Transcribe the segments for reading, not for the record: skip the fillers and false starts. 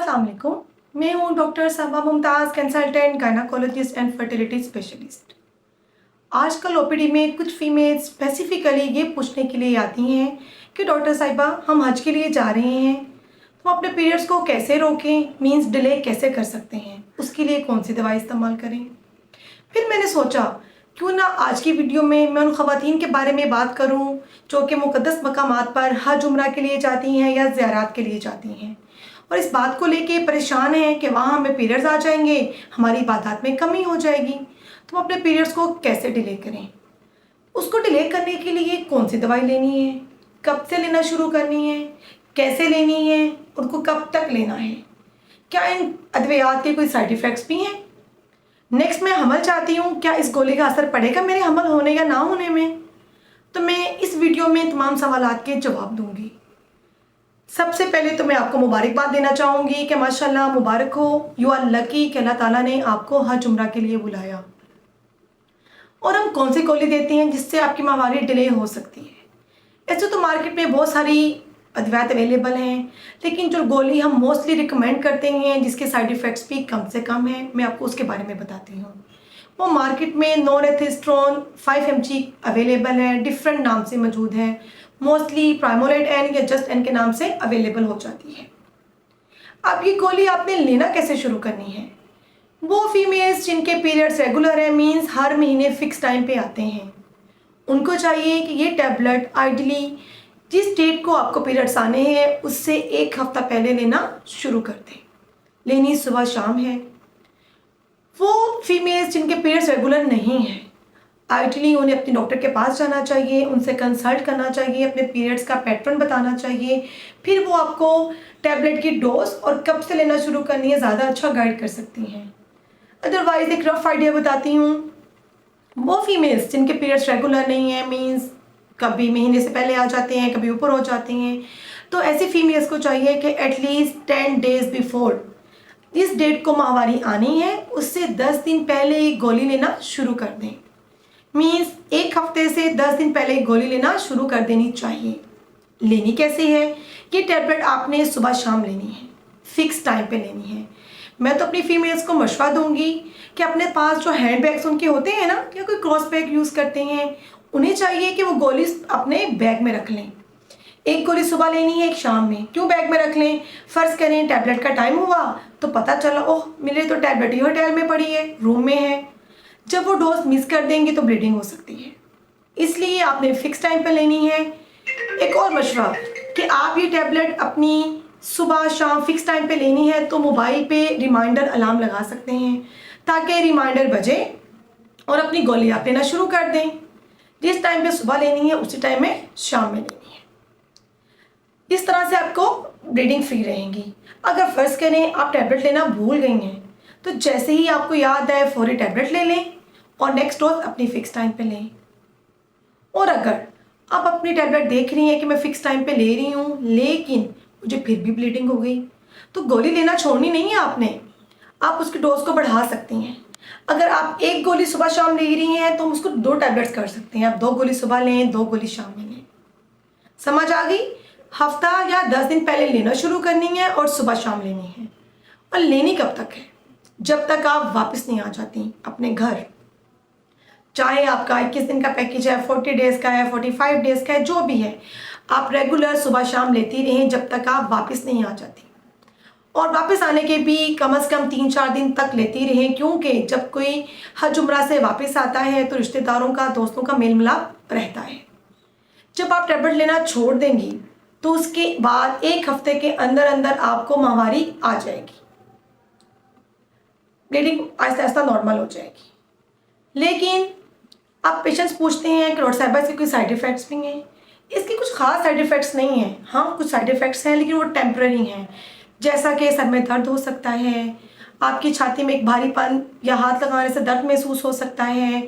अस्सलाम वालेकुम। मैं हूँ doctor Saba Mumtaz, consultant gynaecologist and fertility specialist. आजकल ओपीडी में कुछ फीमेल स्पेसिफिकली ये पूछने के लिए आती हैं कि डॉक्टर साहिबा हम हज के लिए जा रहे हैं, तो अपने पीरियड्स को कैसे रोकें, मींस डिले कैसे कर सकते हैं, उसके लिए कौन सी दवाई इस्तेमाल करें। फिर मैंने सोचा क्यों ना आज की वीडियो में मैं उन ख़वातीन के बारे में बात करूं जो कि मुक़द्दस मकामात पर हज उम्रा के लिए जाती हैं या ज़ियारत के लिए जाती हैं और इस बात को लेके परेशान हैं कि वहाँ हमें पीरियड्स आ जाएंगे, हमारी इबादत में कमी हो जाएगी, तो हम अपने पीरियड्स को कैसे डिले करें। उसको डिले करने के लिए कौन सी दवाई लेनी है, कब से लेना शुरू करनी है, कैसे लेनी है, उनको कब तक लेना है, क्या इन अद्वियात के कोई साइड इफ़ेक्ट्स भी हैं। नेक्स्ट मैं हमल चाहती हूँ, क्या इस गोली का असर पड़ेगा मेरे हमल होने या ना होने में। तो मैं इस वीडियो में तमाम सवालात के जवाब दूंगी। सबसे पहले तो मैं आपको मुबारकबाद देना चाहूँगी कि माशाल्लाह मुबारक हो, यू आर लकी कि अल्लाह ताला ने आपको हज उम्रा के लिए बुलाया। और हम कौन सी गोली देते हैं जिससे आपकी माहवारी डिले हो सकती है। ऐसे तो मार्केट में बहुत सारी अद्वियात अवेलेबल हैं, लेकिन जो गोली हम मोस्टली रिकमेंड करते हैं जिसके साइड इफ़ेक्ट्स भी कम से कम हैं, मैं आपको उसके बारे में बताती हूँ। वो मार्केट में नॉरेथिस्ट्रोन 5 mg अवेलेबल है, डिफरेंट नाम से मौजूद है, मोस्टली प्राइमोलेट एन या जस्ट एन के नाम से अवेलेबल हो जाती है। अब ये गोली आपने लेना कैसे शुरू करनी है। वो फीमेल्स जिनके पीरियड्स रेगुलर है, मींस हर महीने फ़िक्स टाइम पे आते हैं, उनको चाहिए कि ये टैबलेट आइडियली जिस डेट को आपको पीरियड्स आने हैं उससे एक हफ्ता पहले लेना शुरू कर दें। लेनी सुबह शाम है। वो फीमेल्स जिनके पीरियड्स रेगुलर नहीं हैं, आइडियली उन्हें अपने डॉक्टर के पास जाना चाहिए, उनसे कंसल्ट करना चाहिए, अपने पीरियड्स का पैटर्न बताना चाहिए, फिर वो आपको टैबलेट की डोज और कब से लेना शुरू करनी है ज़्यादा अच्छा गाइड कर सकती हैं। अदरवाइज़ एक रफ आइडिया बताती हूँ। वो फीमेल्स जिनके पीरियड्स रेगुलर नहीं है, मींस कभी महीने से पहले आ जाते हैं, कभी ऊपर हो जाते हैं, तो ऐसी फीमेल्स को चाहिए कि एटलीस्ट 10 डेज़ बिफोर जिस डेट को माहवारी आनी है उससे 10 दिन पहले एक गोली लेना शुरू कर दें। मीन्स एक हफ्ते से 10 दिन पहले गोली लेना शुरू कर देनी चाहिए। लेनी कैसे है, ये टैबलेट आपने सुबह शाम लेनी है, फ़िक्स टाइम पे लेनी है। मैं तो अपनी फीमेल्स को मशवरा दूंगी कि अपने पास जो हैंड बैग्स उनके होते हैं ना, या कोई क्रॉस बैग यूज़ करते हैं, उन्हें चाहिए कि वो गोली अपने बैग में रख लें। एक गोली सुबह लेनी है, एक शाम में। क्यों बैग में रख लें, फ़र्ज़ करें टैबलेट का टाइम हुआ तो पता चला ओह मेरे तो टैबलेट ही होटल में पड़ी है, रूम में है। जब वो डोज मिस कर देंगे तो ब्लीडिंग हो सकती है, इसलिए आपने फ़िक्स टाइम पे लेनी है। एक और मशवरा कि आप ये टैबलेट अपनी सुबह शाम फ़िक्स टाइम पे लेनी है तो मोबाइल पे रिमाइंडर अलार्म लगा सकते हैं ताकि रिमाइंडर बजे और अपनी गोली आप लेना शुरू कर दें। जिस टाइम पे सुबह लेनी है उसी टाइम में शाम में लेनी है। इस तरह से आपको ब्लीडिंग फ्री रहेंगी। अगर फ़र्ज़ करें आप टैबलेट लेना भूल गई हैं तो जैसे ही आपको याद आए फ़ौरी टैबलेट ले लें और नेक्स्ट डोज अपनी फ़िक्स टाइम पे लें। और अगर आप अपनी टैबलेट देख रही हैं कि मैं फ़िक्स टाइम पे ले रही हूँ लेकिन मुझे फिर भी ब्लीडिंग हो गई, तो गोली लेना छोड़नी नहीं है आपने, आप उसकी डोज को बढ़ा सकती हैं। अगर आप एक गोली सुबह शाम ले रही हैं तो हम उसको 2 टैबलेट्स कर सकते हैं। आप 2 गोली सुबह लें, 2 गोली शाम में लें। समझ आ गई। हफ्ता या 10 दिन पहले लेना शुरू करनी है और सुबह शाम लेनी है। और लेनी कब तक है, जब तक आप वापस नहीं आ जाती अपने घर। चाहे आपका 21 दिन का पैकेज है, 40 डेज़ का है, 45 डेज़ का है, जो भी है, आप रेगुलर सुबह शाम लेती रहें जब तक आप वापस नहीं आ जाती। और वापस आने के भी कम से कम 3-4 दिन तक लेती रहें, क्योंकि जब कोई हज उम्रा से वापस आता है तो रिश्तेदारों का, दोस्तों का मेल मिलाप रहता है। जब आप टैबलेट लेना छोड़ देंगी तो उसके बाद एक हफ्ते के अंदर अंदर आपको माहवारी आ जाएगी, ब्लीडिंग आहिस्ता आहिस्ता नॉर्मल हो जाएगी। लेकिन अब पेशेंट्स पूछते हैं कि डॉक्टर साहिबा इसके कोई साइड इफ़ेक्ट्स भी हैं। इसके कुछ ख़ास साइड इफ़ेक्ट्स नहीं हैं। हाँ, कुछ साइड इफ़ेक्ट्स हैं लेकिन वो टेम्पररी हैं, जैसा कि सर में दर्द हो सकता है, आपकी छाती में एक भारीपन या हाथ लगाने से दर्द महसूस हो सकता है,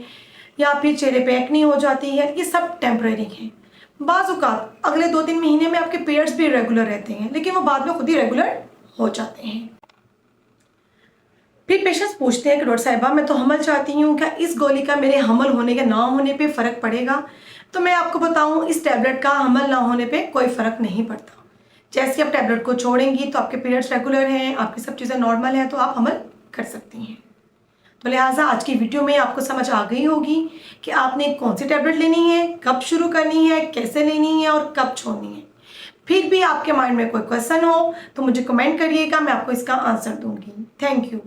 या फिर चेहरे पे एक्नी हो जाती है। ये सब टेम्पररी हैं। बाज़ औक़ात अगले 2-3 महीने में आपके पीरियड्स भी रेगुलर रहते हैं, लेकिन वो बाद में खुद ही रेगुलर हो जाते हैं। फिर पेशेंट्स पूछते हैं कि डॉक्टर साहिबा मैं तो हमल चाहती हूँ, क्या इस गोली का मेरे हमल होने या ना होने पे फ़र्क पड़ेगा। तो मैं आपको बताऊँ, इस टैबलेट का हमल ना होने पे कोई फ़र्क नहीं पड़ता, जैसे आप टैबलेट को छोड़ेंगी तो आपके पीरियड्स रेगुलर हैं, आपकी सब चीज़ें नॉर्मल हैं, तो आप अमल कर सकती हैं। तो लिहाजा आज की वीडियो में आपको समझ आ गई होगी कि आपने कौन सी टैबलेट लेनी है, कब शुरू करनी है, कैसे लेनी है और कब छोड़नी है। फिर भी आपके माइंड में कोई क्वेश्चन हो तो मुझे कमेंट करिएगा, मैं आपको इसका आंसर दूंगी। Thank you.